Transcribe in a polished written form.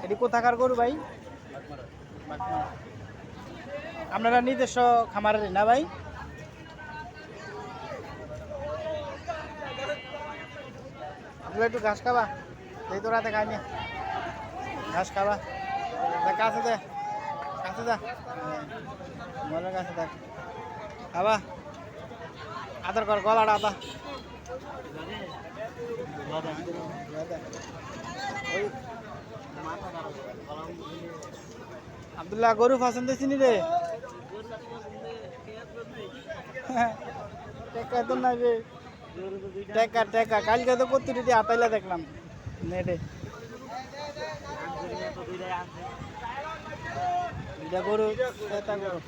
এটি কোথাকার গরু ভাই? আপনারা নিজস্ব খামারের না ভাই? আপনারা একটু ঘাস খাবা, এই তো রাতে খাইনি। ঘাস খাবা, কাছে দে, কাছে দা, মনের কাছে দেখ খাবা। আদর কর, গলাটা আদা। আব্দুল্লাহ গরু পছন্দ চিনি রে? টেকা তো নাই রে, টেকা টেকা কালকে তো কত্তুটি আতাইলা দেখলাম নেটে। দুইটা গরু, এটা গরু